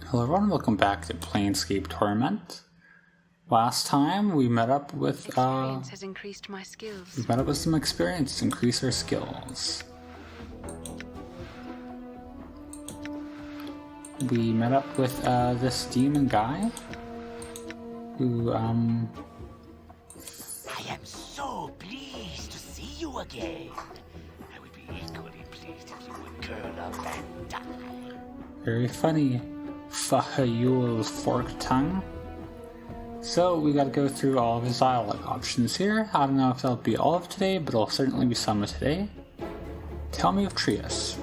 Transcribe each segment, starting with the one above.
Hello everyone, welcome back to Planescape Torment. Last time we met up with Experience has increased my skills. some experience to increase our skills. We met up with this demon guy who I am so pleased to see you again. I would be equally pleased if you would curl up and die. very funny fhjull forked tongue. So we gotta go through all of his dialogue options here. I don't know if that'll be all of today, but it'll certainly be some of today. Tell me of Trius.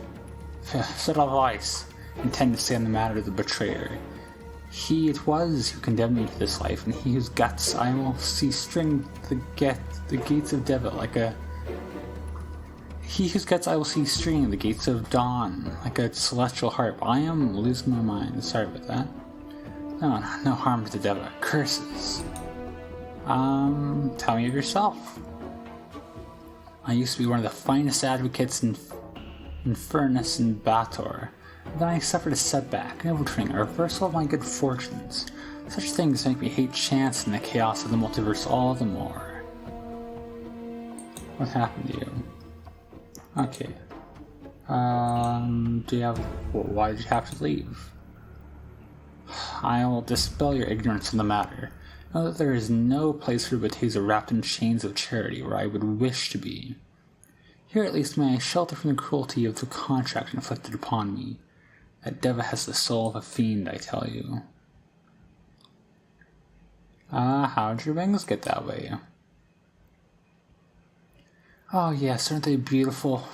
Set of ice, intend to say on the matter of the betrayer. He it was who condemned me to this life, and he whose guts I will see string the gates of Devil like a... He whose guts I will see string the gates of dawn like a celestial harp. I am losing my mind. Sorry about that. No harm to the devil. Curses. Tell me of yourself. I used to be one of the finest advocates in Furnace and Bator. Then I suffered a setback, an overturning, a reversal of my good fortunes. Such things make me hate chance and the chaos of the multiverse all the more. What happened to you? Okay. Do you have... Why did you have to leave? I will dispel your ignorance in the matter. Know that there is no place for Bethesda wrapped in chains of charity where I would wish to be. Here at least may I shelter from the cruelty of the contract inflicted upon me. That Deva has the soul of a fiend, I tell you. How'd your wings get that way? Oh yes, aren't they beautiful?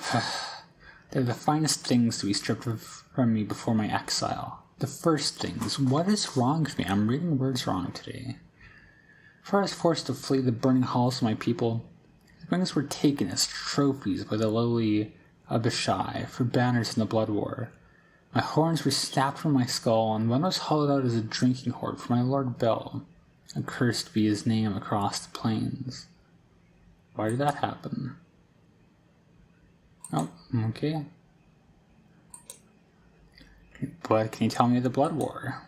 They're the finest things to be stripped from me before my exile. The first things. What is wrong with me? I'm reading words wrong today. Before I was forced to flee the burning halls of my people, the wings were taken as trophies by the lowly Abishai for banners in the blood war. My horns were snapped from my skull, and one was hollowed out as a drinking hoard for my Lord Bel. Accursed be his name across the plains. Why did that happen? Oh, okay. But can you tell me of the blood war?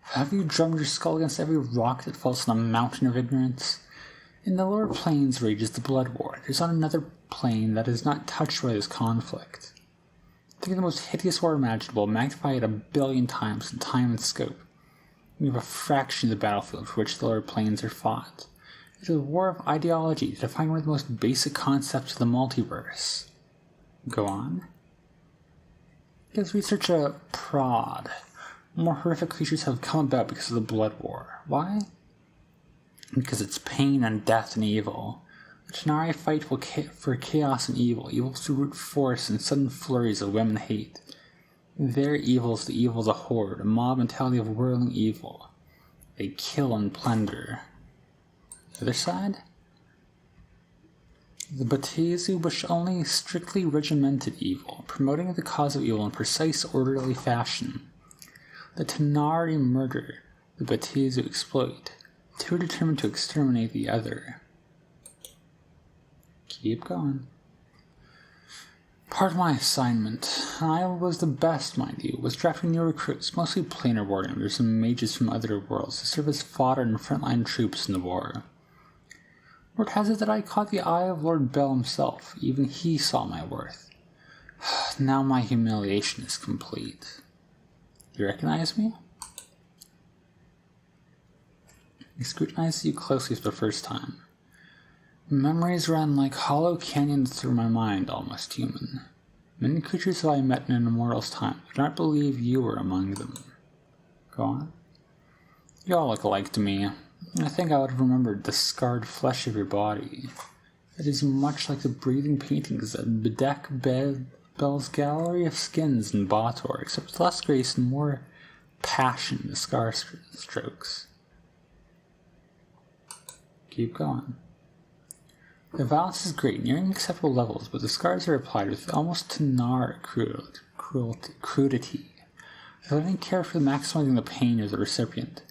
Have you drummed your skull against every rock that falls on a mountain of ignorance? In the lower plains rages the blood war. There's not another plane that is not touched by this conflict. Think of the most hideous war imaginable, magnify it 1 billion times in time and scope. You have a fraction of the battlefield for which the lower planes are fought. It is a war of ideology to define one of the most basic concepts of the multiverse. Go on. Because research a prod. More horrific creatures have come about because of the blood war. Why? Because it's pain and death and evil. The Tanari fight for chaos and evil, evils to root force and sudden flurries of women hate. Their evil is the evil of the horde, a mob mentality of whirling evil. They kill and plunder. The other side? The Batezu wish only strictly regimented evil, promoting the cause of evil in precise, orderly fashion. The Tanari murder, the Batezu exploit. Two are determined to exterminate the other. Keep going. Part of my assignment, I was the best, mind you, was drafting new recruits, mostly planar warriors and mages from other worlds, to serve as fodder and frontline troops in the war. Word has it that I caught the eye of Lord Bel himself. Even he saw my worth. Now my humiliation is complete. You recognize me? I scrutinized you closely for the first time. Memories ran like hollow canyons through my mind, almost human. Many creatures have I met in an immortal's time. I do not believe you were among them. Go on. You all look alike to me. I think I would have remembered the scarred flesh of your body. It is much like the breathing paintings that bedeck Bel's gallery of skins in Bator, except with less grace and more passion in the scar strokes. Keep going. The violence is great, nearing acceptable levels, but the scars are applied with almost Tanar crudity. If I didn't care for maximizing the pain of the recipient,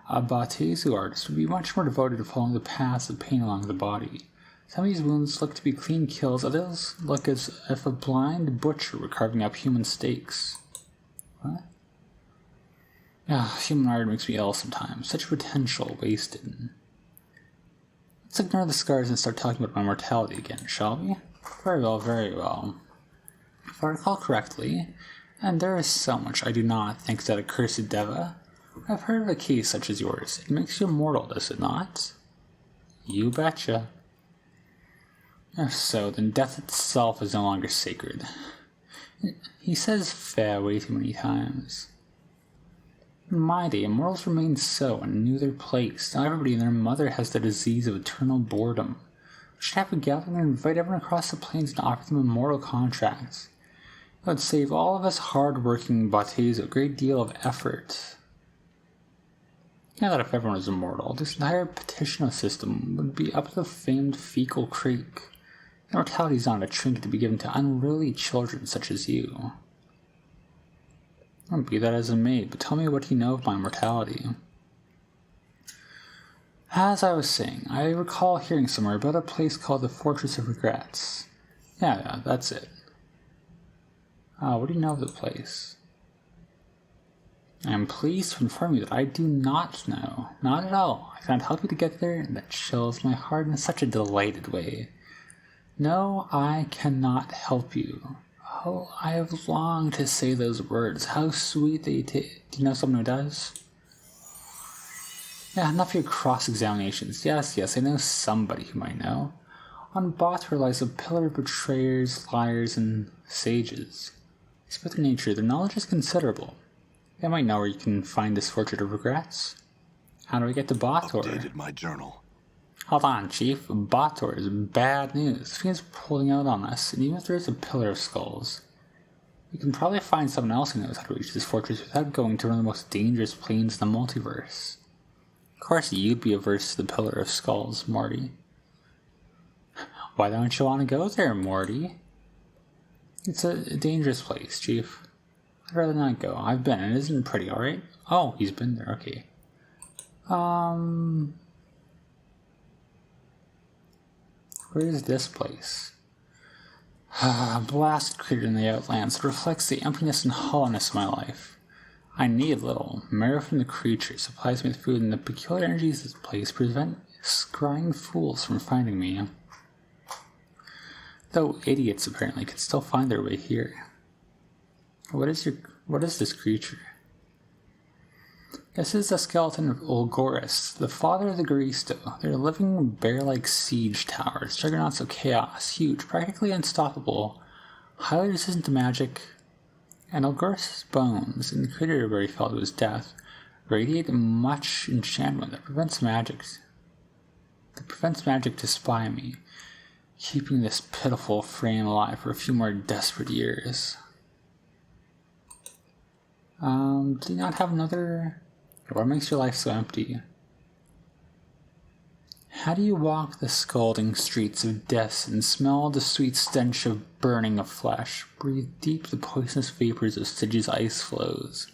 a Batezu artist would be much more devoted to following the paths of pain along the body. Some of these wounds look to be clean kills, others look as if a blind butcher were carving up human steaks. What? Human art makes me ill sometimes. Such potential wasted. Let's ignore the scars and start talking about my mortality again, shall we? Very well, very well. If I recall correctly, and there is so much I do not think that accursed Deva, I've heard of a case such as yours. It makes you immortal, does it not? You betcha. If so, then death itself is no longer sacred. He says fair way too many times. In my day, immortals remained so and knew their place. Now everybody and their mother has the disease of eternal boredom. We should have a gathering and invite everyone across the plains and offer them immortal contracts. It would save all of us hard-working bottés a great deal of effort. Now that if everyone was immortal, this entire petition system would be up the famed fecal creek. Immortality is not a trinket to be given to unruly children such as you. Be that as it may, but tell me what you know of my mortality. As I was saying, I recall hearing somewhere about a place called the Fortress of Regrets. Yeah, that's it. What do you know of the place? I am pleased to inform you that I do not know. Not at all. I can't help you to get there, and that chills my heart in such a delighted way. No, I cannot help you. Oh, I have longed to say those words. How sweet they do you know someone who does? Yeah, enough of your cross-examinations. Yes, I know somebody who might know. On Bothwell lies a pillar of betrayers, liars, and sages. It's by their nature, their knowledge is considerable. They might know where you can find this Fortress of Regrets. How do we get to Bothor? Updated my journal. Hold on, Chief. Bothor is bad news. He is pulling out on us, and even if there is a pillar of skulls, we can probably find someone else who knows how to reach this fortress without going to one of the most dangerous planes in the multiverse. Of course, you'd be averse to the pillar of skulls, Morty. Why don't you want to go there, Morty? It's a dangerous place, Chief. I'd rather not go. I've been, and it isn't pretty, alright? Oh, he's been there, okay. Where is this place? A blasted crater in the Outlands that reflects the emptiness and hollowness of my life. I need little. Marrow from the creature supplies me with food, and the peculiar energies of this place prevent scrying fools from finding me. Though idiots apparently can still find their way here. What is this creature? This is the skeleton of Ulgoris, the father of the Garisto. They're living bear-like siege towers, juggernauts of chaos, huge, practically unstoppable, highly resistant to magic, and Ulgoris' bones, in the crater where he fell to his death, radiate much enchantment that prevents magic to spy me, keeping this pitiful frame alive for a few more desperate years. Do you not have another... What makes your life so empty? How do you walk the scalding streets of death and smell the sweet stench of burning of flesh, breathe deep the poisonous vapors of Stygia's ice flows,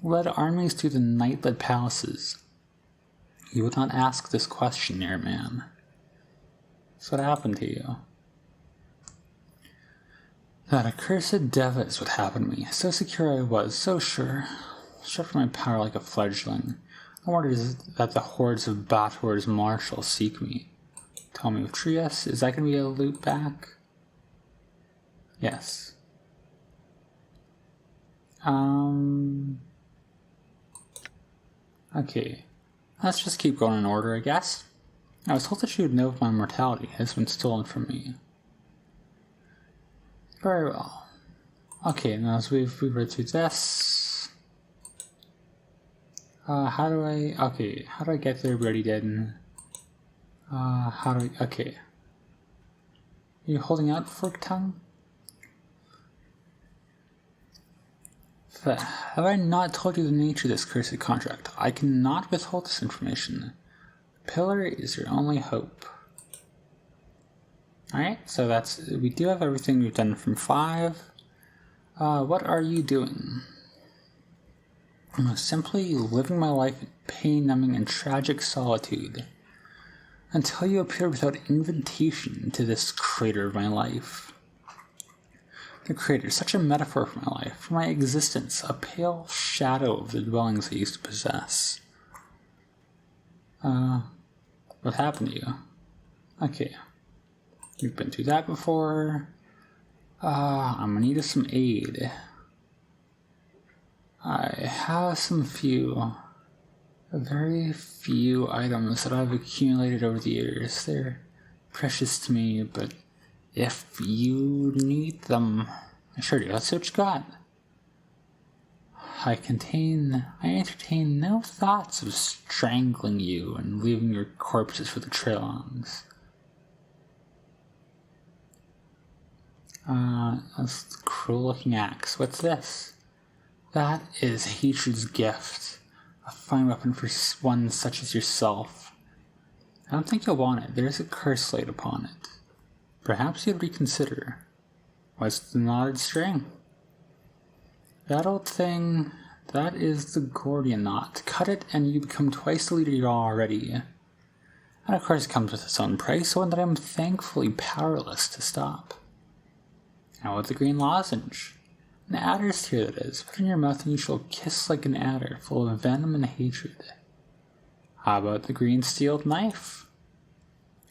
led armies through the night-lit palaces? You would not ask this question, airman. So what happened to you? That accursed Deva is what happened to me. So secure I was, so sure. Stripped from my power like a fledgling. No wonder it is that the hordes of Bathor's marshals seek me. Tell me, with Trias, is that going to be a loop back? Yes. Okay. Let's just keep going in order, I guess. I was told that you would know of my mortality. It has been stolen from me. Very well. Okay, now as we've read through this... how do I get there? We already did. Okay. Are you holding out, Fork Tongue? Have I not told you the nature of this cursed contract? I cannot withhold this information. The pillar is your only hope. Alright, so we do have everything we've done from 5. What are you doing? I'm simply living my life in pain-numbing and tragic solitude until you appear without invitation to this crater of my life. The creator, such a metaphor for my life, for my existence, a pale shadow of the dwellings I used to possess. What happened to you? Okay. You've been through that before. I'm gonna need some aid. I have very few items that I've accumulated over the years. They're precious to me, but if you need them, I sure do. Let's see what you got. I entertain no thoughts of strangling you and leaving your corpses for the Trillons. That's a cruel-looking axe. What's this? That is Hatred's gift. A fine weapon for one such as yourself. I don't think you'll want it. There's a curse laid upon it. Perhaps you'd reconsider. What's the knotted string? That old thing, that is the Gordian knot. Cut it and you become twice the leader you are already. And of course it comes with its own price, one that I'm thankfully powerless to stop. Now with the green lozenge. An adder's tear, that is. Put it in your mouth and you shall kiss like an adder, full of venom and hatred. How about the green steeled knife?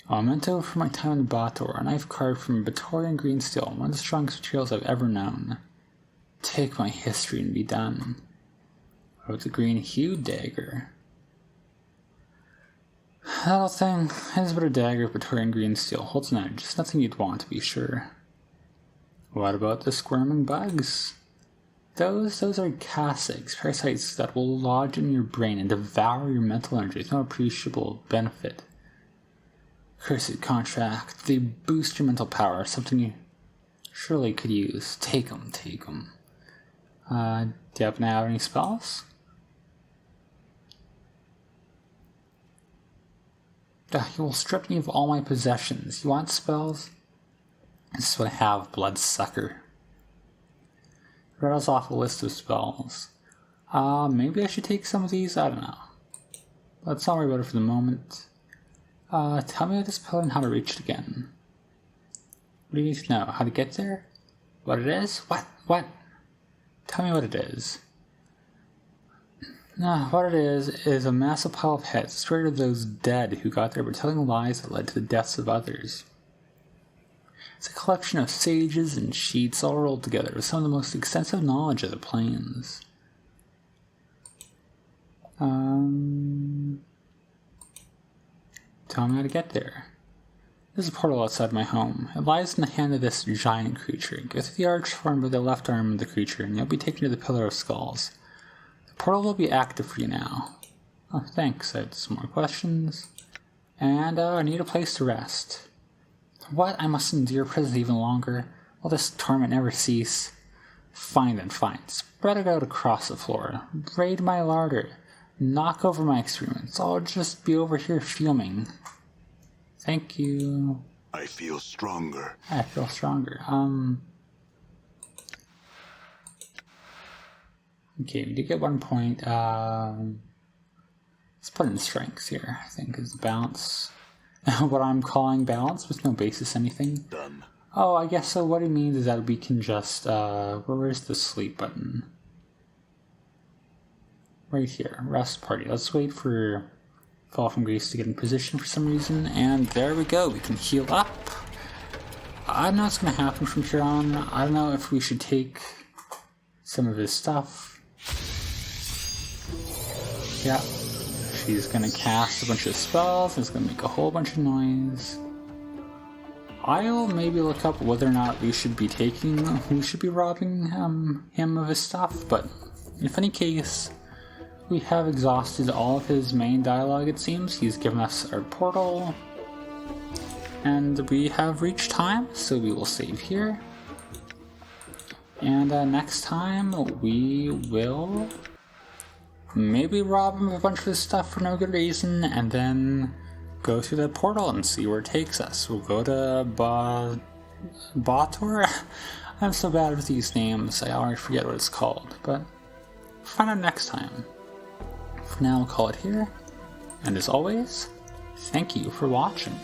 A memento from my time in Bator, a knife carved from Batorian green steel, one of the strongest materials I've ever known. Take my history and be done. What about the green hued dagger? That old thing is but a dagger of Batorian green steel, holds an edge, just nothing you'd want to be sure. What about the squirming bugs? Those are cassics, parasites that will lodge in your brain and devour your mental energy with no appreciable benefit. Cursed contract, they boost your mental power, something you surely could use. Take them. Do you happen to have any spells? You will strip me of all my possessions. You want spells? This is what I have, Bloodsucker. Rattles off a list of spells. Maybe I should take some of these? I don't know. Let's not worry about it for the moment. Tell me about this pillar and how to reach it again. What do you need to know? How to get there? What it is? What? Tell me what it is. What it is a massive pile of heads, straight of those dead who got there by telling lies that led to the deaths of others. It's a collection of sages and sheets all rolled together with some of the most extensive knowledge of the planes. Tell me how to get there. There's a portal outside my home. It lies in the hand of this giant creature. Go through the arch formed by the left arm of the creature, and you'll be taken to the Pillar of Skulls. The portal will be active for you now. Oh, thanks. I had some more questions. And I need a place to rest. What? I must endure prison even longer? Will this torment never cease? Fine then, fine. Spread it out across the floor. Raid my larder. Knock over my experiments. I'll just be over here fuming. Thank you. I feel stronger. I feel stronger. Okay, we did get 1 point. Let's put in strengths here, I think, is the balance. What I'm calling balance with no basis anything. Done. Oh, I guess so. What it means is that we can just, where's the sleep button? Right here, rest party. Let's wait for Fall from Grace to get in position for some reason, and there we go. We can heal up. I don't know what's going to happen from here on. I don't know if we should take some of his stuff. Yeah. She's going to cast a bunch of spells. It's going to make a whole bunch of noise. I'll maybe look up whether or not we should be robbing him of his stuff, but if any case, we have exhausted all of his main dialogue, it seems. He's given us our portal, and we have reached time, so we will save here. And next time, we will maybe rob him of a bunch of his stuff for no good reason, and then go through that portal and see where it takes us. We'll go to Bator? I'm so bad with these names, I already forget what it's called, but find out next time. For now, we'll call it here, and as always, thank you for watching.